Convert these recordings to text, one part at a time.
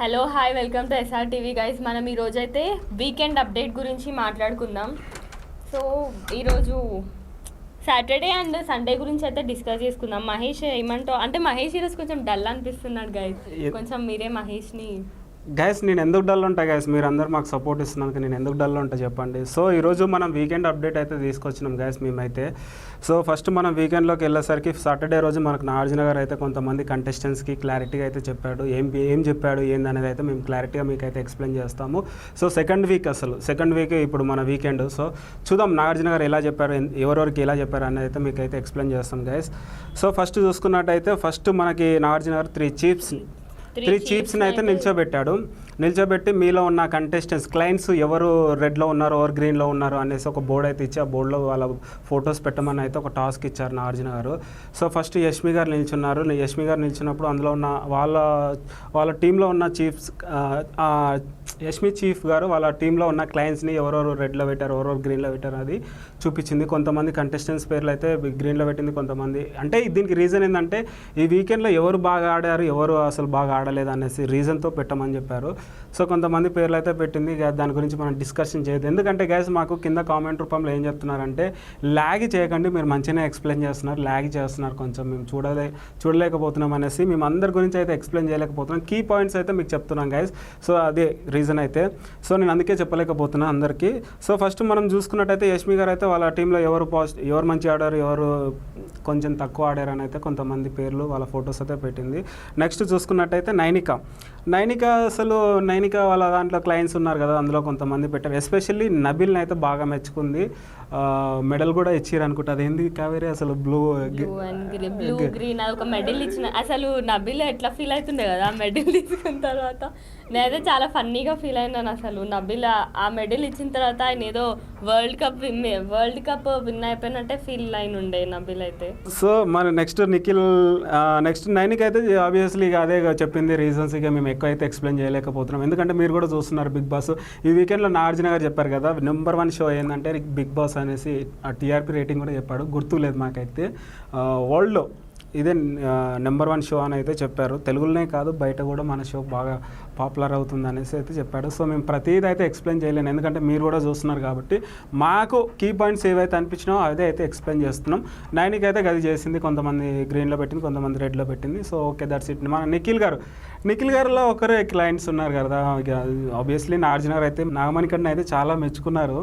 Hello hi welcome to SR TV guys. మనం ఈరోజైతే weekend update గురించి మాట్లాడుకుందాం. సో ఈరోజు సాటర్డే అండ్ సండే గురించి అయితే డిస్కస్ చేసుకుందాం. మహేష్ ఏమంటావు అంటే మహేష్ ఈరోజు కొంచెం డల్ అనిపిస్తున్నాడు గైస్. కొంచెం మీరే మహేష్ని గైస్ నేను ఎందుకు డల్ ఉంటా గైస్, మీరు అందరు మాకు సపోర్ట్ ఇస్తున్నాను, నేను ఎందుకు డల్ ఉంటా చెప్పండి. సో ఈరోజు మనం వీకెండ్ అప్డేట్ అయితే తీసుకొచ్చినాం గైస్ మేమైతే. సో ఫస్ట్ మనం వీకెండ్లోకి వెళ్ళేసరికి సాటర్డే రోజు మనకు నాగార్జున గారు అయితే కొంతమంది కంటెస్టెంట్స్కి క్లారిటీగా అయితే చెప్పాడు. ఏం చెప్పాడు ఏందనేది అయితే మేము క్లారిటీగా మీకు అయితే ఎక్స్ప్లెయిన్ చేస్తాము. సో సెకండ్ వీక్ ఇప్పుడు మన వీకెండ్. సో చూద్దాం నాగార్జున గారు ఎలా చెప్పారు, ఎవరెవరికి ఎలా చెప్పారు అనేది అయితే మీకు అయితే ఎక్స్ప్లెయిన్ చేస్తాం గైస్. సో ఫస్ట్ చూసుకున్నట్టయితే ఫస్ట్ మనకి నాగార్జున గారు త్రీ చీఫ్స్ని అయితే నిల్చోబెట్టి మీలో ఉన్న కంటెస్టెంట్స్ క్లయింట్స్ ఎవరు రెడ్లో ఉన్నారు ఎవరు గ్రీన్లో ఉన్నారు అనేసి ఒక బోర్డు అయితే ఇచ్చి ఆ బోర్డులో వాళ్ళ ఫొటోస్ పెట్టమని అయితే ఒక టాస్క్ ఇచ్చారు నాగార్జున గారు. సో ఫస్ట్ యష్మి గారు నిల్చున్నారు. యష్మి గారు నిల్చున్నప్పుడు అందులో ఉన్న వాళ్ళ టీంలో ఉన్న చీఫ్స్ యష్మి చీఫ్ గారు వాళ్ళ టీంలో ఉన్న క్లయింట్స్ని ఎవరెవరు రెడ్లో పెట్టారు ఎవరెవరు గ్రీన్లో పెట్టారు అది చూపించింది. కొంతమంది కంటెస్టెంట్స్ పేర్లు అయితే గ్రీన్లో పెట్టింది, కొంతమంది అంటే దీనికి రీజన్ ఏంటంటే ఈ వీకెండ్లో ఎవరు బాగా ఆడారు ఎవరు అసలు బాగా ఆడలేదు అనేసి రీజన్తో పెట్టమని చెప్పారు. సో కొంతమంది పేర్లు అయితే పెట్టింది. దాని గురించి మనం డిస్కషన్ చేయదు, ఎందుకంటే గైస్ మాకు కింద కామెంట్ రూపంలో ఏం చెప్తున్నారంటే ల్యాగ్ చేయకండి, మీరు మంచిగానే ఎక్స్ప్లెయిన్ చేస్తున్నారు, ల్యాగ్ చేస్తున్నారు, కొంచెం మేము చూడలేకపోతున్నాం అనేసి మేము అందరి గురించి అయితే ఎక్స్ప్లెయిన్ చేయలేకపోతున్నాం. కీ పాయింట్స్ అయితే మీకు చెప్తున్నాం గైస్. సో అదే రీజన్ అయితే. సో నేను అందుకే చెప్పలేకపోతున్నాను అందరికీ. సో ఫస్ట్ మనం చూసుకున్నట్టయితే యష్మి గారు అయితే వాళ్ళ టీంలో ఎవరు మంచి ఆడారు ఎవరు కొంచెం తక్కువ ఆడారు అని అయితే కొంతమంది పేర్లు వాళ్ళ ఫొటోస్ అయితే పెట్టింది. నెక్స్ట్ చూసుకున్నట్టయితే నైనిక వాళ్ళ దాంట్లో క్లయింట్స్ ఉన్నారు కదా, అందులో కొంతమంది పెట్టారు. ఎస్పెషల్లీ నబిల్ని అయితే బాగా మెచ్చుకుంది, మెడల్ కూడా ఇచ్చారు అనుకుంటా. అది ఏంది కావేరి అసలు బ్లూ గ్రీన్ ఒక మెడల్ ఇచ్చిన అసలు నబిల్ ఎట్లా ఫీల్ అవుతుండే కదా ఆ మెడల్ తీసుకున్న తర్వాత. నేనైతే చాలా ఫన్నీగా ఫీల్ అయినాను అసలు. నబిల్ ఆ మెడల్ ఇచ్చిన తర్వాత ఆయన ఏదో వరల్డ్ కప్ విన్ అయిపోయినట్టే ఫీల్ అయిన ఉండే నబిల్ అయితే. సో మన నెక్స్ట్ నైనిక అయితే ఆబ్వియస్లీ ఇక అదే చెప్పింది రీజన్స్. ఇక మేము ఎక్కువ అయితే ఎక్స్ప్లెయిన్ చేయలేకపోతున్నాం, ఎందుకంటే మీరు కూడా చూస్తున్నారు బిగ్ బాస్. ఈ వీకెండ్లో నాగార్జున గారు చెప్పారు కదా నెంబర్ 1 షో ఏంటంటే బిగ్ బాస్ అనేసి. ఆ టీఆర్పీ రేటింగ్ కూడా చెప్పాడు, గుర్తులేదు మాకైతే. వరల్డ్లో ఇదే నెంబర్ 1 షో అని అయితే చెప్పారు. తెలుగులోనే కాదు బయట కూడా మన షో బాగా పాపులర్ అవుతుంది అనేసి అయితే చెప్పాడు. సో మేము ప్రతిదీ అయితే ఎక్స్ప్లెయిన్ చేయలేను, ఎందుకంటే మీరు కూడా చూస్తున్నారు కాబట్టి. మాకు కీ పాయింట్స్ ఏవైతే అనిపించినాయో అదే అయితే ఎక్స్ప్లెయిన్ చేస్తున్నాం. నైన్కి అయితే గది చేసింది, కొంతమంది గ్రీన్లో పెట్టింది, కొంతమంది రెడ్లో పెట్టింది. So okay that's it. మన నిఖిల్ గారిలో ఒకరే క్లయింట్స్ ఉన్నారు కదా, ఆబ్వియస్లీ నాగార్జున గారు అయితే నాగమణికంట అయితే చాలా మెచ్చుకున్నారు.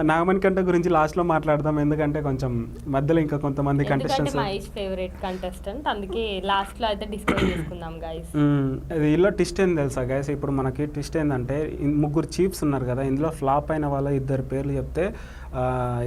నాగమణికంట గురించి లాస్ట్లో మాట్లాడదాం, ఎందుకంటే కొంచెం మధ్యలో ఇంకా కొంతమంది కంటెస్టెంట్స్ ఫేవరెట్ కంటెస్టెంట్, అందుకే లాస్ట్లో అయితే డిస్కస్ చేసుకుందాం గైస్. ఇందులో ట్విస్ట్ ఏంది తెలుసా గైస్, ఇప్పుడు మనకి ట్విస్ట్ ఏంటంటే 3 చీఫ్స్ ఉన్నారు కదా, ఇందులో ఫ్లాప్ అయిన వాళ్ళ 2 పేర్లు చెప్తే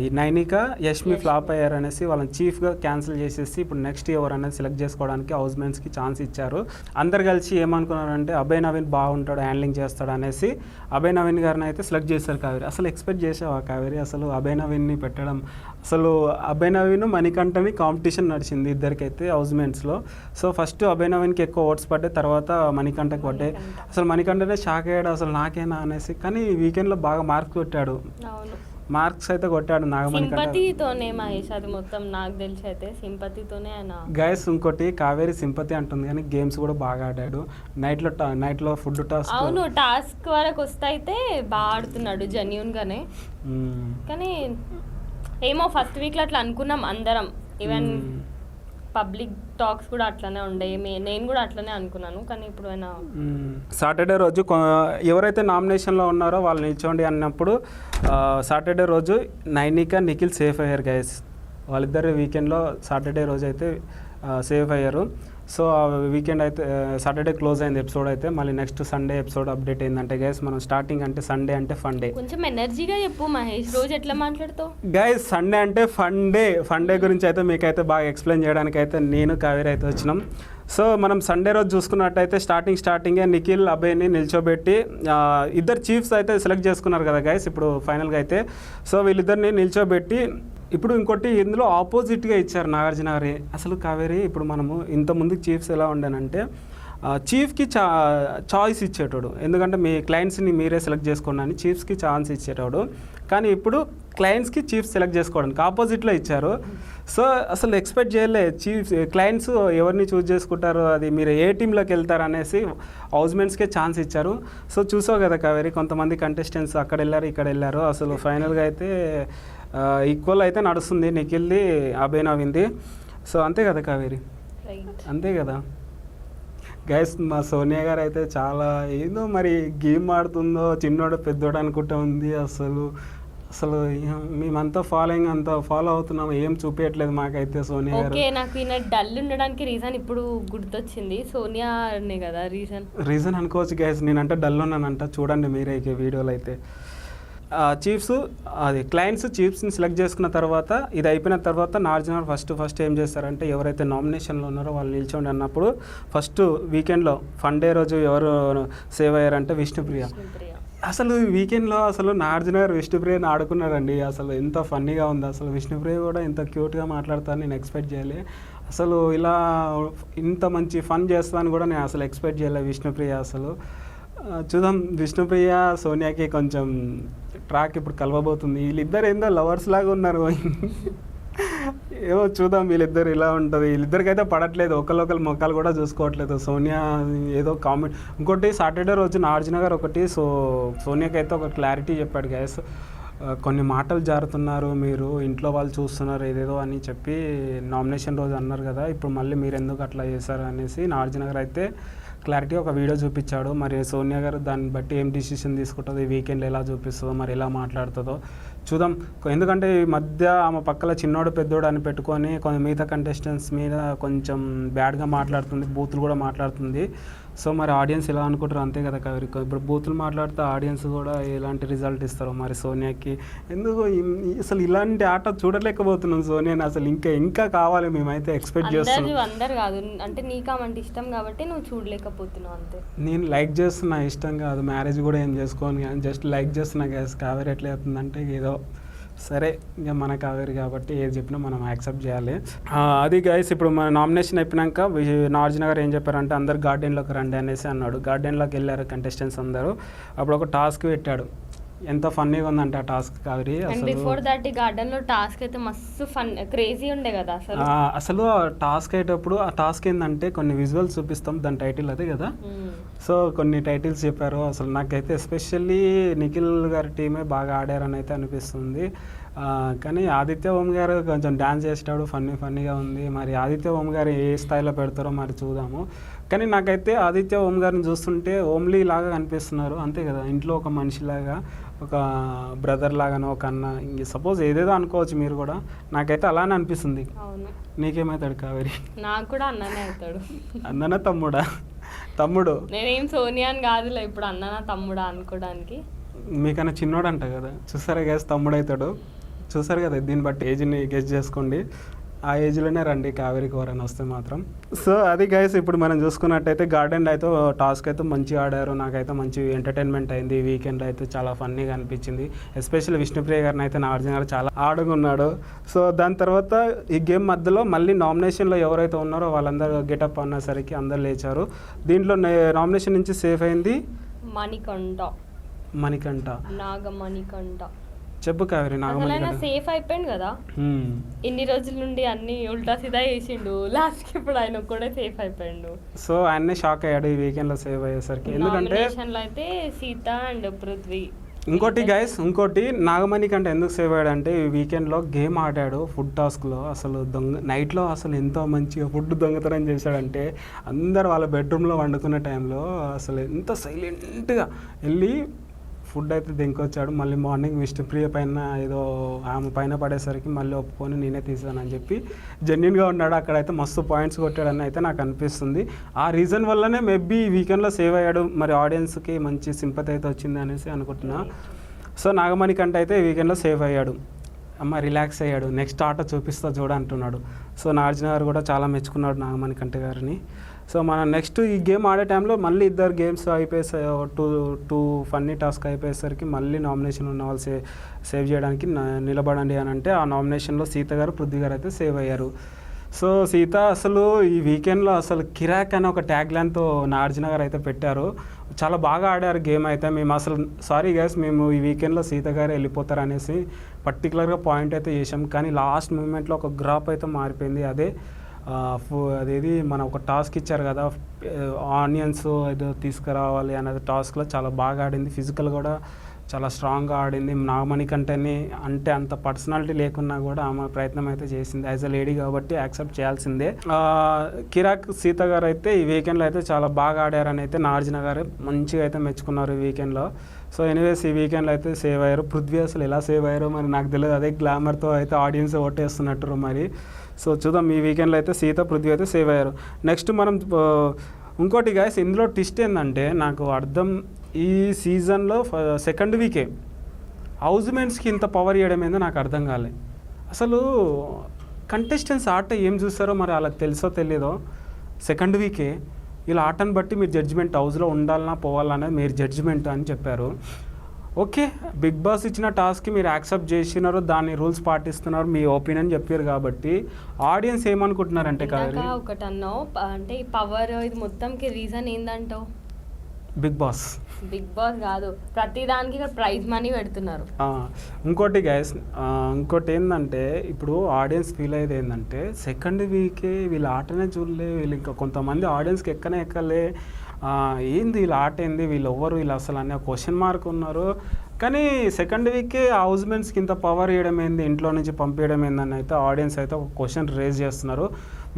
ఈ నైనిక యష్మి ఫ్లాప్ అయ్యారు అనేసి వాళ్ళని చీఫ్గా క్యాన్సిల్ చేసేసి ఇప్పుడు నెక్స్ట్ ఎవరు అనేది సెలెక్ట్ చేసుకోవడానికి హౌస్మేట్స్కి ఛాన్స్ ఇచ్చారు. అందరు కలిసి ఏమనుకున్నారంటే అభయ్ నవీన్ బాగుంటాడు, హ్యాండ్లింగ్ చేస్తాడు అనేసి అభయ్ నవీన్ గారిని అయితే సెలెక్ట్ చేశారు. కావేరి అసలు ఎక్స్పెక్ట్ చేసావా కావేరి అసలు అభయ్ నవీన్ని పెట్టడం? అసలు అభయ్ నవీన్ మణికంఠని కాంపిటీషన్ నడిచింది ఇద్దరికైతే హౌస్మేట్స్లో. సో ఫస్ట్ అభయ్ నవీన్కి ఎక్కువ ఓట్స్ పడ్డాయి, తర్వాత మణికంఠకి పడ్డాయి. అసలు మణికంఠనే షాక్ అయ్యాడు అసలు నాకేనా అనేసి. కానీ వీకెండ్లో బాగా మార్క్స్ అయితే కొట్టాడు సింపతితోనే మహేష్, అది మొత్తం నాకు తెలిసి అయితే సింపతితోనే ఆయన. గైస్ ఇంకోటి కావేరి సింపతి అంటుంది కానీ గేమ్స్ కూడా బాగా ఆడాడు. నైట్లో ఫుడ్ టాస్క్, అవును టాస్క్ వరకు వస్తే అయితే బాగా ఆడుతున్నాడు జెన్యూన్ గానే. కానీ ఏమో ఫస్ట్ వీక్లో అట్లా అనుకున్నాం అందరం, ఈవెన్ పబ్లిక్ టాక్స్ కూడా అట్లనే ఉండే, నేను కూడా అట్లనే అనుకున్నాను. కానీ ఇప్పుడు ఆయన సాటర్డే రోజు ఎవరైతే నామినేషన్లో ఉన్నారో వాళ్ళు నిల్చోండి అన్నప్పుడు సాటర్డే రోజు నైనిక నిఖిల్ సేఫ్ అయ్యారు గైస్. వాళ్ళిద్దరు వీకెండ్లో సాటర్డే రోజు అయితే సేఫ్ అయ్యారు. సో ఆ వీకెండ్ అయితే సాటర్డే క్లోజ్ అయింది ఎపిసోడ్ అయితే. మళ్ళీ నెక్స్ట్ సండే ఎపిసోడ్ అప్డేట్ ఏంటంటే గైస్ మనం స్టార్టింగ్ అంటే సండే అంటే ఫన్ డే. కొంచెం ఎనర్జీగా చెప్పు మహేష్, రోజు ఎట్లా మాట్లాడుతావు గైస్? సండే అంటే ఫన్ డే గురించి అయితే మీకైతే బాగా ఎక్స్ప్లెయిన్ చేయడానికి అయితే నేను కావేరి అయితే వచ్చినాం. సో మనం సండే రోజు చూసుకున్నట్టయితే స్టార్టింగే నిఖిల్ అభయ్ని నిల్చోబెట్టి 2 చీఫ్స్ అయితే సెలెక్ట్ చేసుకున్నారు కదా గైస్ ఇప్పుడు ఫైనల్గా అయితే. సో వీళ్ళిద్దరిని నిల్చోబెట్టి ఇప్పుడు ఇంకోటి ఇందులో ఆపోజిట్గా ఇచ్చారు నాగార్జున గారి. అసలు కావేరి ఇప్పుడు మనము ఇంతకుముందు చీఫ్స్ ఎలా ఉండనంటే చీఫ్కి చాయిస్ ఇచ్చేటోడు, ఎందుకంటే మీ క్లయింట్స్ని మీరే సెలెక్ట్ చేసుకోండి అని చీఫ్స్కి ఛాన్స్ ఇచ్చేటోడు. కానీ ఇప్పుడు క్లయింట్స్కి చీఫ్స్ సెలెక్ట్ చేసుకోవడానికి ఆపోజిట్లో ఇచ్చారు. సో అసలు ఎక్స్పెక్ట్ చేయలే క్లయింట్స్ ఎవరిని చూస్ చేసుకుంటారు, అది మీరు ఏ టీంలోకి వెళ్తారు అనేసి హౌస్మెంట్స్కే ఛాన్స్ ఇచ్చారు. సో చూసావు కదా కావేరి, కొంతమంది కంటెస్టెంట్స్ అక్కడ వెళ్ళారు ఇక్కడ వెళ్ళారు. అసలు ఫైనల్గా అయితే ఈక్వల్ అయితే నడుస్తుంది, నిఖిల్ది అభినవింది. సో అంతే కదా కావేరి, అంతే కదా గైస్. మా సోనియా గారు అయితే చాలా ఏదో మరి గేమ్ ఆడుతుందో చిన్నోడు పెద్దోడు అనుకుంటా ఉంది. అసలు మేమంతా ఫాలోయింగ్ అంతా ఫాలో అవుతున్నాము, ఏం చూపించట్లేదు మాకైతే సోనియా గారు. ఓకే, నాకు ఈయన డల్ ఉండడానికి రీజన్ ఇప్పుడు గుర్తొచ్చింది, సోనియానే కదా రీజన్ అనుకోవచ్చు గైస్. నేనంటే డల్ ఉన్నానంట, చూడండి మీరే వీడియోలో అయితే. చీఫ్స్ అది క్లయింట్స్ చీఫ్స్ని సెలెక్ట్ చేసుకున్న తర్వాత ఇది అయిపోయిన తర్వాత నాగార్జున ఫస్ట్ ఏం చేస్తారంటే ఎవరైతే నామినేషన్లో ఉన్నారో వాళ్ళు నిల్చోండి అన్నప్పుడు ఫస్ట్ వీకెండ్లో ఫన్ డే రోజు ఎవరు సేవ్ అయ్యారంటే విష్ణుప్రియ. అసలు వీకెండ్లో అసలు నాగార్జున గారు విష్ణుప్రియని ఆడుకున్నారండి. అసలు ఎంత ఫన్నీగా ఉంది. అసలు విష్ణుప్రియ కూడా ఇంత క్యూట్గా మాట్లాడతాను నేను ఎక్స్పెక్ట్ చేయలే. అసలు ఇలా ఇంత మంచి ఫన్ చేస్తాను కూడా నేను అసలు ఎక్స్పెక్ట్ చేయలే విష్ణుప్రియ. అసలు చూద్దాం, విష్ణుప్రియ సోనియాకి కొంచెం ట్రాక్ ఇప్పుడు కలవబోతుంది. వీళ్ళిద్దరు ఏందో లవర్స్ లాగా ఉన్నారు. ఏమో చూద్దాం వీళ్ళిద్దరు ఇలా ఉంటుంది. వీళ్ళిద్దరికైతే పడట్లేదు, ఒకళ్ళొకరు మొక్కలు కూడా చూసుకోవట్లేదు. సోనియా ఏదో కామెంట్. ఇంకోటి సాటర్డే రోజు నాగార్జున గారు ఒకటి సోనియాకి అయితే ఒక క్లారిటీ చెప్పాడు గైస్, కొన్ని మాటలు జారుతున్నారు మీరు, ఇంట్లో వాళ్ళు చూస్తున్నారు ఏదేదో అని చెప్పి నామినేషన్ రోజు అన్నారు కదా, ఇప్పుడు మళ్ళీ మీరు ఎందుకు అట్లా చేశారు అనేసి నాగార్జున గారు అయితే క్లారిటీ ఒక వీడియో చూపించాడు. మరి సోనియా గారు దాన్ని బట్టి ఏం డిసిషన్ తీసుకుంటుందో, ఈ వీకెండ్ ఎలా చూపిస్తుందో, మరి ఎలా మాట్లాడుతుందో చూద్దాం. ఎందుకంటే ఈ మధ్య ఆమె పక్కల చిన్నోడు పెద్దోడు అని పెట్టుకొని కొన్ని మిగతా కంటెస్టెంట్స్ మీద కొంచెం బ్యాడ్గా మాట్లాడుతుంది, బూతులు కూడా మాట్లాడుతుంది. సో మరి ఆడియన్స్ ఎలా అనుకుంటారు అంతే కదా కావేరి. ఇప్పుడు బూతులు మాట్లాడితే ఆడియన్స్ కూడా ఎలాంటి రిజల్ట్ ఇస్తారో మరి సోనియాకి. ఎందుకు అసలు ఇలాంటి ఆట చూడలేకపోతున్నాం సోనియాని. అసలు ఇంకా కావాలి, మేమైతే ఎక్స్పెక్ట్ చేస్తున్నాం. అందరు కాదు అంటే నీకామంటే ఇష్టం కాబట్టి నువ్వు చూడలేకపోతున్నావు అంతే. నేను లైక్ చేస్తున్నా, ఇష్టం కాదు. మ్యారేజ్ కూడా ఏం చేసుకోను కానీ జస్ట్ లైక్ చేస్తున్నా గ్యాస్. కావేరి ఎట్లా అవుతుందంటే ఏదో సరే, ఇంకా మన కావేరి కాబట్టి ఏది చెప్పినా మనం యాక్సెప్ట్ చేయాలి. అది గైస్, ఇప్పుడు మన నామినేషన్ అయిపోయాక నాగార్జున గారు ఏం చెప్పారంటే అందరు గార్డెన్లోకి రండి అనేసి అన్నాడు. గార్డెన్లోకి వెళ్ళారు కంటెస్టెంట్స్ అందరూ. అప్పుడు ఒక టాస్క్ పెట్టాడు, ఎంత ఫన్నీగా ఉందంటే ఆ టాస్క్ కావేరి. బిఫోర్ దట్ ఈ గార్డెన్ లో టాస్క్ అయితే మస్తు ఫన్ క్రేజీ ఉండే కదా అసలు టాస్క్ అయ్యేటప్పుడు ఆ టాస్క్ ఏంటంటే కొన్ని విజువల్స్ చూపిస్తాం, దాని టైటిల్ అదే కదా. సో కొన్ని టైటిల్స్ చెప్పారు. అసలు నాకైతే ఎస్పెషల్లీ నిఖిల్ గారి టీమే బాగా ఆడారని అయితే అనిపిస్తుంది. కానీ ఆదిత్య ఓం గారు కొంచెం డ్యాన్స్ చేసేటాడు, ఫన్నీగా ఉంది. మరి ఆదిత్య ఓం గారు ఏ స్థాయిలో పెడతారో మరి చూద్దాము. కానీ నాకైతే ఆదిత్య ఓం గారిని చూస్తుంటే ఓమ్లీ లాగా కనిపిస్తున్నారు అంతే కదా, ఇంట్లో ఒక మనిషిలాగా, ఒక బ్రదర్ లాగానో, ఒక అన్న, ఇంక సపోజ్ ఏదేదో అనుకోవచ్చు మీరు కూడా. నాకైతే అలానే అనిపిస్తుంది. నీకేమవుతాడు కావేరి? నాకు కూడా అన్ననే అవుతాడు. అన్ననా తమ్ముడా? తమ్ముడు. నేనేం సోనియా అని కాదులే ఇప్పుడు అన్ననా తమ్ముడా అనుకోవడానికి. మీకన్నా చిన్నోడు అంట కదా, చూసారా గ్యాస్, తమ్ముడు అవుతాడు. చూసారు కదా, దీన్ని బట్టి ఏజ్ని గెస్ చేసుకోండి. ఆ ఏజ్లోనే రండి కావేరికి ఎవరైనా వస్తే మాత్రం. సో అది గైస్, ఇప్పుడు మనం చూసుకున్నట్టయితే గార్డెన్లో అయితే టాస్క్ అయితే మంచిగా ఆడారు. నాకైతే మంచి ఎంటర్టైన్మెంట్ అయింది. వీకెండ్ అయితే చాలా ఫన్నీగా అనిపించింది. ఎస్పెషల్లీ విష్ణుప్రియ గారిని అయితే నాగార్జున గారు చాలా ఆడుకున్నాడు. సో దాని తర్వాత ఈ గేమ్ మధ్యలో మళ్ళీ నామినేషన్లో ఎవరైతే ఉన్నారో వాళ్ళందరూ గెటప్ అన్నసరికి అందరు లేచారు. దీంట్లో నామినేషన్ నుంచి సేఫ్ అయింది మణికంఠ. చెప్పు కావేరి. సేఫ్ అయిపోయింది కదా, ఇన్ని రోజుల నుండి అన్ని ఉల్టా సీదా చేసిండు, లాస్ట్ ఇప్పుడు ఆయన కూడా సేఫ్ అయిపోయిండు. సో ఆయన్నే షాక్ అయ్యాడు ఈ వీకెండ్ లో సేవ్ అయ్యేసరికి. ఎందుకంటే అయితే సీత అండ్ పృథ్వీ. ఇంకోటి నాగమణి కంటే ఎందుకు సేవ్ అయ్యాడు అంటే ఈ వీకెండ్లో గేమ్ ఆడాడు ఫుడ్ టాస్క్లో. అసలు నైట్లో అసలు ఎంతో మంచిగా ఫుడ్ దొంగతనం చేశాడంటే అందరు వాళ్ళ బెడ్రూమ్లో వండుకునే టైంలో అసలు ఎంత సైలెంట్గా వెళ్ళి ఫుడ్ అయితే దింకొచ్చాడు. మళ్ళీ మార్నింగ్ విష్ణుప్రియ పైన ఏదో ఆమె పైన పడేసరికి మళ్ళీ ఒప్పుకొని నేనే తీసానని చెప్పి జెన్యున్గా ఉన్నాడు. అక్కడైతే మస్తు పాయింట్స్ కొట్టాడని అయితే నాకు అనిపిస్తుంది. ఆ రీజన్ వల్లనే మేబీ ఈ వీకెండ్లో సేవ్ అయ్యాడు. మరి ఆడియన్స్కి మంచి సింపతి అయితే వచ్చింది అనేసి అనుకుంటున్నా. సో నాగమణి కంటే అయితే ఈ వీకెండ్లో సేవ్ అయ్యాడు, అమ్మ రిలాక్స్ అయ్యాడు, నెక్స్ట్ ఆట చూపిస్తా చూడ అంటున్నాడు. సో నాగార్జున గారు కూడా చాలా మెచ్చుకున్నాడు నాగమణి కంటే గారిని. సో మన నెక్స్ట్ ఈ గేమ్ ఆడే టైంలో మళ్ళీ ఇద్దరు గేమ్స్ అయిపోయేసరి టూ ఫన్నీ టాస్క్ అయిపోయేసరికి మళ్ళీ నామినేషన్ ఉన్న వాళ్ళు సేవ్ చేయడానికి నిలబడండి అని అంటే ఆ నామినేషన్లో సీత గారు పృథ్వీ గారు అయితే సేవ్ అయ్యారు. సో సీత అసలు ఈ వీకెండ్లో అసలు కిరాక్ అనే ఒక ట్యాగ్ లైన్తో నాగార్జున గారు అయితే పెట్టారు. చాలా బాగా ఆడారు గేమ్ అయితే. మేము అసలు సారీ గైస్, మేము ఈ వీకెండ్లో సీత గారు వెళ్ళిపోతారు అనేసి పర్టికులర్గా పాయింట్ అయితే చేసాం. కానీ లాస్ట్ మూమెంట్లో ఒక గ్రాప్ అయితే మారిపోయింది. అదేది మన ఒక టాస్క్ ఇచ్చారు కదా, ఆనియన్స్ ఏదో తీసుకురావాలి అనేది టాస్క్లో చాలా బాగా ఆడింది. ఫిజికల్ కూడా చాలా స్ట్రాంగ్గా ఆడింది. నాగమణి కంటేనే అంటే అంత పర్సనాలిటీ లేకున్నా కూడా ఆమె ప్రయత్నం అయితే చేసింది. యాజ్ అ లేడీ కాబట్టి యాక్సెప్ట్ చేయాల్సిందే. కిరాక్ సీత గారు అయితే ఈ వీకెండ్లో అయితే చాలా బాగా ఆడారని అయితే నాగార్జున గారు మంచిగా అయితే మెచ్చుకున్నారు ఈ వీకెండ్లో. సో ఎనీవేస్ ఈ వీకెండ్లో అయితే సేవ్ అయ్యారు. పృథ్వీ అసలు ఎలా సేవ్ అయ్యారో మరి నాకు తెలియదు. అదే గ్లామర్తో అయితే ఆడియన్స్ ఓటేస్తున్నట్టు మరి. సో చూద్దాం, ఈ వీకెండ్లో అయితే సీత పృథ్వీ అయితే సేవ్ అయ్యారు. నెక్స్ట్ మనం ఇంకోటి గైస్, ఇందులో ట్విస్ట్ ఏంటంటే నాకు అర్థం, ఈ సీజన్లో సెకండ్ వీకే హౌస్మేట్స్కి ఇంత పవర్ ఇవ్వడం ఏందో నాకు అర్థం కాలే. అసలు కంటెస్టెంట్స్ ఆట ఏం చూస్తారో మరి వాళ్ళకి తెలుసో తెలియదో, సెకండ్ వీకే ఇలా ఆటను బట్టి మీరు జడ్జిమెంట్ హౌస్లో ఉండాలన్నా పోవాలనేది మీరు జడ్జిమెంట్ అని చెప్పారు. ఓకే, బిగ్ బాస్ ఇచ్చిన టాస్క్కి మీరు యాక్సెప్ట్ చేసినారు, దాని రూల్స్ పాటిస్తున్నారు, మీ ఒపీనియన్ చెప్పారు కాబట్టి ఆడియన్స్ ఏమనుకుంటున్నారంటే కాదు ఒకటి అన్నావు అంటే ఈ పవర్ ఇది మొత్తంకి రీజన్ ఏందంటావు? బిగ్ బాస్ కాదు, ప్రతి దానికి ఇక్కడ ప్రైజ్ మనీ పెడుతున్నారు. ఇంకోటి గైస్, ఇంకోటి ఏంటంటే ఇప్పుడు ఆడియన్స్ ఫీల్ అయ్యేది ఏంటంటే సెకండ్ వీకే వీళ్ళ ఆటనే చూడలే, వీళ్ళు ఇంకా కొంతమంది ఆడియన్స్కి ఎక్కలే, ఏంది వీళ్ళ ఆట ఏంది, వీళ్ళు వీళ్ళు అసలు అనే క్వశ్చన్ మార్క్ ఉన్నారు. కానీ సెకండ్ వీకే హౌస్మేట్స్కి ఇంత పవర్ ఇవ్వడం ఏంది, ఇంట్లో నుంచి పంపించడం ఏందని అయితే ఆడియన్స్ అయితే ఒక క్వశ్చన్ రేజ్ చేస్తున్నారు.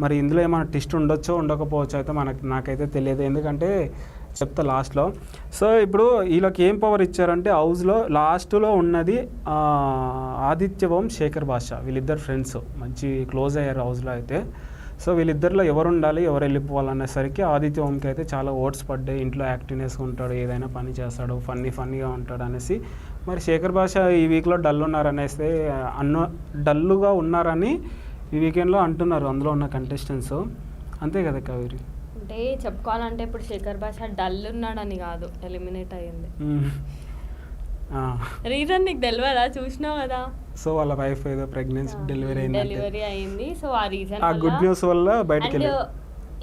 మరి ఇందులో ఏమైనా ట్విస్ట్ ఉండొచ్చో ఉండకపోవచ్చు అయితే నాకైతే తెలియదు, ఎందుకంటే చెప్తా లాస్ట్లో. సో ఇప్పుడు వీళ్ళకి ఏం పవర్ ఇచ్చారంటే హౌస్లో లాస్ట్లో ఉన్నది ఆదిత్యవం, శేఖర్ భాష, వీళ్ళిద్దరు ఫ్రెండ్స్ మంచి క్లోజ్ అయ్యారు హౌస్లో అయితే. సో వీళ్ళిద్దరిలో ఎవరు ఉండాలి, ఎవరు వెళ్ళిపోవాలనేసరికి ఆదిత్యవంకి అయితే చాలా ఓట్స్ పడ్డాయి. ఇంట్లో యాక్టివ్నెస్గా ఉంటాడు, ఏదైనా పని చేస్తాడు, ఫన్నీగా ఉంటాడు అనేసి. మరి శేఖర్ భాష ఈ వీక్లో డల్ ఉన్నారనేసి డల్లుగా ఉన్నారని ఈ వీకెండ్లో అంటున్నారు అందులో ఉన్న కంటెస్టెంట్స్. అంతే కదా కావేరి? అంటే చెప్పుకోవాలంటే ఇప్పుడు శేఖర్ భాష డల్ ఉన్నాడని కాదు, ఎలిమినేట్ అయ్యింది. రీజన్ నీకు తెలియదా? చూసినావు కదా. సో వాళ్ళ వైఫ్ ఏదో ప్రెగ్నెన్సీ డెలివరీ అయింది. సో ఆ రీజన్ గుడ్ న్యూస్ వల్ల బయటికి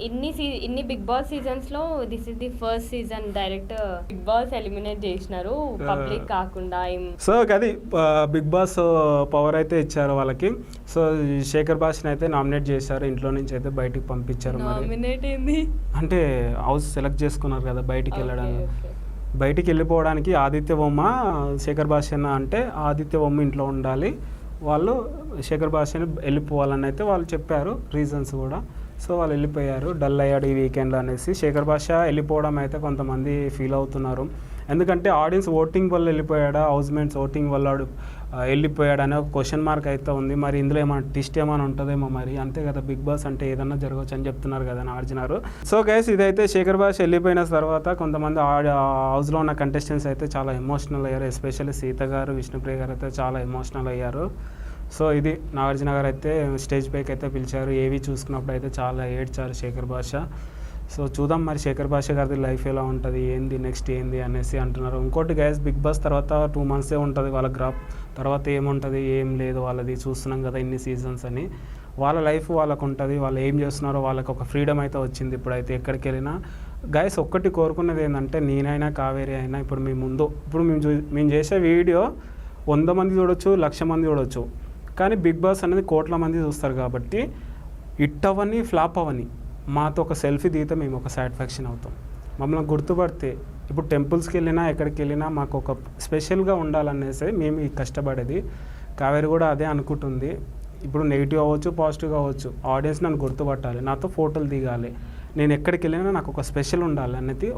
ఇన్ని బిగ్ బాస్ సీజన్స్ లో this is the first season direct Bigg Boss eliminate చేసినారు, పబ్లిక్ కాకుండా. సో అది బిగ్ బాస్ పవర్ అయితే ఇచ్చారు వాళ్ళకి. సో శేఖర్ భాషని అయితే నామినేట్ చేశారు, ఇంట్లో నుంచి అయితే బయటికి పంపించారు. మరి అంటే హౌస్ సెలెక్ట్ చేసుకున్నారు కదా బయటికి వెళ్ళడానికి. బయటికి వెళ్ళిపోవడానికి ఆదిత్యబొమ్మ శేఖర్ భాషన అంటే ఆదిత్యబొమ్మ ఇంట్లో ఉండాలి, వాళ్ళు శేఖర్ భాషని వెళ్ళిపోవాలని అయితే వాళ్ళు చెప్పారు రీజన్స్ కూడా. సో వాళ్ళు వెళ్ళిపోయారు, డల్ అయ్యాడు ఈ వీకెండ్లో అనేసి. శేఖర్ భాష వెళ్ళిపోవడం అయితే కొంతమంది ఫీల్ అవుతున్నారు, ఎందుకంటే ఆడియన్స్ ఓటింగ్ వల్ల వెళ్ళిపోయాడా, హౌస్మేట్స్ ఓటింగ్ వల్ల వెళ్ళిపోయాడు అనే ఒక క్వశ్చన్ మార్క్ అయితే ఉంది. మరి ఇందులో ఏమైనా ట్విస్ట్ ఏమైనా ఉంటుందేమో మరి. అంతే కదా, బిగ్ బాస్ అంటే ఏదన్నా జరగవచ్చు అని చెప్తున్నారు కదా నాగార్జున. సో గైస్, ఇదైతే శేఖర్ భాష వెళ్ళిపోయిన తర్వాత కొంతమంది హౌస్లో ఉన్న కంటెస్టెంట్స్ అయితే చాలా ఎమోషనల్ అయ్యారు. ఎస్పెషల్లీ సీత గారు, విష్ణుప్రియ గారు అయితే చాలా ఎమోషనల్ అయ్యారు. సో ఇది నాగార్జున గారు అయితే స్టేజ్ పైకి అయితే పిలిచారు. ఏవి చూసుకున్నప్పుడు అయితే చాలా ఏడ్చారు శేఖర్ భాష. సో చూద్దాం మరి శేఖర్ భాష గారిది లైఫ్ ఎలా ఉంటుంది, ఏంది నెక్స్ట్ ఏంది అనేసి అంటున్నారు. ఇంకోటి గైస్, బిగ్ బాస్ తర్వాత 2 monthsే ఉంటుంది వాళ్ళ గ్రాఫ్, తర్వాత ఏముంటుంది ఏం లేదు వాళ్ళది. చూస్తున్నాం కదా ఇన్ని సీజన్స్ అని. వాళ్ళ లైఫ్ వాళ్ళకు ఉంటుంది, వాళ్ళు ఏం చేస్తున్నారో వాళ్ళకి ఒక ఫ్రీడమ్ అయితే వచ్చింది ఇప్పుడైతే ఎక్కడికి వెళ్ళినా. గైస్ ఒక్కటి కోరుకున్నది ఏంటంటే, నేనైనా కావేరి అయినా ఇప్పుడు మేము చేసే వీడియో 100 మంది చూడొచ్చు, 1,00,000 మంది చూడొచ్చు, కానీ బిగ్ బాస్ అనేది కోట్ల మంది చూస్తారు కాబట్టి హిట్ అవ్వని ఫ్లాప్ అవ్వని మాతో ఒక సెల్ఫీ దిగితే మేము ఒక సాటిస్ఫాక్షన్ అవుతాం. మమ్మల్ని గుర్తుపడితే ఇప్పుడు టెంపుల్స్కి వెళ్ళినా ఎక్కడికి వెళ్ళినా మాకు ఒక స్పెషల్గా ఉండాలనేసి మేము ఈ కష్టపడేది. కావేరి కూడా అదే అనుకుంటుంది. ఇప్పుడు నెగిటివ్ అవ్వచ్చు, పాజిటివ్ అవ్వచ్చు, ఆడియన్స్ నన్ను గుర్తుపట్టాలి, నాతో ఫోటోలు దిగాలి, నేను ఎక్కడికి వెళ్ళినా నాకు ఒక స్పెషల్ ఉండాలి అనేది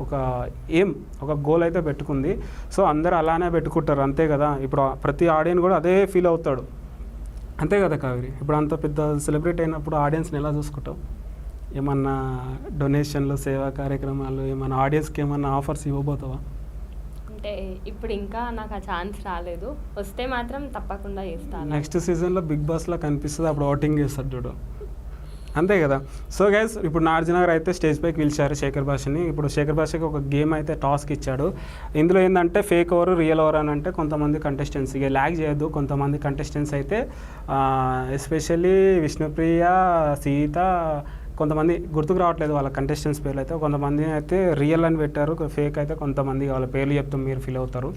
ఒక గోల్ అయితే పెట్టుకుంది. సో అందరూ అలానే పెట్టుకుంటారు, అంతే కదా. ఇప్పుడు ప్రతి ఆడియన్స్ కూడా అదే ఫీల్ అవుతాడు, అంతే కదా కావేరి. ఇప్పుడు అంత పెద్ద సెలబ్రిటీ అయినప్పుడు ఆడియన్స్ని ఎలా చూసుకుంటావు? ఏమన్నా డొనేషన్లు, సేవా కార్యక్రమాలు, ఏమన్నా ఆడియన్స్కి ఏమన్నా ఆఫర్స్ ఇవ్వబోతావా? అంటే ఇప్పుడు ఇంకా నాకు ఆ ఛాన్స్ రాలేదు, వస్తే మాత్రం తప్పకుండా చేస్తాను. నెక్స్ట్ సీజన్లో బిగ్ బాస్లో కనిపిస్తుంది, అప్పుడు ఓటింగ్ చేస్తాడు చూడు. అంతే కదా. సో గైస్ ఇప్పుడు నాగార్జునగారు అయితే స్టేజ్ పైకి పిలిచారు శేఖర్ భాషని. ఇప్పుడు శేఖర్ భాషకి ఒక గేమ్ అయితే టాస్క్ ఇచ్చాడు. ఇందులో ఏంటంటే ఫేక్ ఓవర్ రియల్ ఓవర్ అని అంటే కొంతమంది కంటెస్టెంట్స్ ఇక ల్యాగ్ చేయొద్దు. కొంతమంది కంటెస్టెంట్స్ అయితే ఎస్పెషల్లీ విష్ణుప్రియ, సీత, కొంతమంది గుర్తుకు రావట్లేదు వాళ్ళ కంటెస్టెంట్స్ పేర్లు అయితే. కొంతమంది అయితే రియల్ అని పెట్టారు, ఫేక్ అయితే కొంతమంది వాళ్ళ పేర్లు చెప్తాం మీరు ఫీల్ అవుతారు.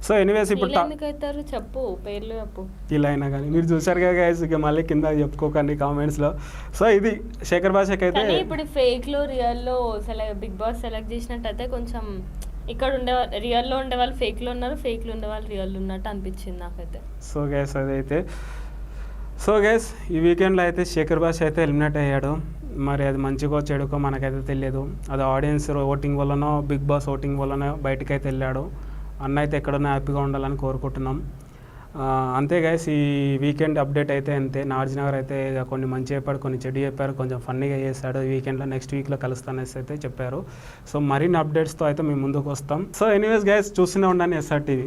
సో ఎనీవేస్ ఇప్పుడు ఎందుకైతారు చెప్పు, పేర్లు చెప్పు. ఇలా అయినా కానీ మీరు చూసారు కదా గైస్, ఇక మళ్ళీ కింద చెప్పుకోకండి కామెంట్స్లో. సో ఇది శేఖర్ భాషకి అయితే కానీ ఇప్పుడు ఫేక్లో రియల్లో బిగ్ బాస్ సెలెక్ట్ చేసినట్టయితే కొంచెం ఇక్కడ ఉండే రియల్లో ఉండే వాళ్ళు ఫేక్లో ఉన్నారు, ఫేక్లో ఉండే వాళ్ళు రియల్ ఉన్నట్టు అనిపించింది నాకైతే. సో గైస్ అదైతే సో గైస్ ఈ వీకెండ్లో అయితే శేఖర్ భాష అయితే ఎలిమినేట్ అయ్యాడు. మరి అది మంచిగో చెడుకో మనకైతే తెలియదు. అది ఆడియన్స్ ఓటింగ్ వల్లనో బిగ్ బాస్ ఓటింగ్ వల్లనో బయటకైతే వెళ్ళాడు. అన్న అయితే ఎక్కడన్నా హ్యాపీగా ఉండాలని కోరుకుంటున్నాం. అంతే గైస్ ఈ వీకెండ్ అప్డేట్ అయితే అంతే. నాగార్జునగారు అయితే ఇక కొన్ని మంచి చెప్పాడు, కొన్ని చెడు చెప్పారు, కొంచెం ఫన్నీగా చేశాడు. ఈ వీకెండ్లో నెక్స్ట్ వీక్లో కలుస్తానేసి అయితే చెప్పారు. సో మరిన్ని అప్డేట్స్తో అయితే మేము ముందుకు వస్తాం. సో ఎనీవేస్ గైస్ చూస్తూనే ఉండండి SR TV.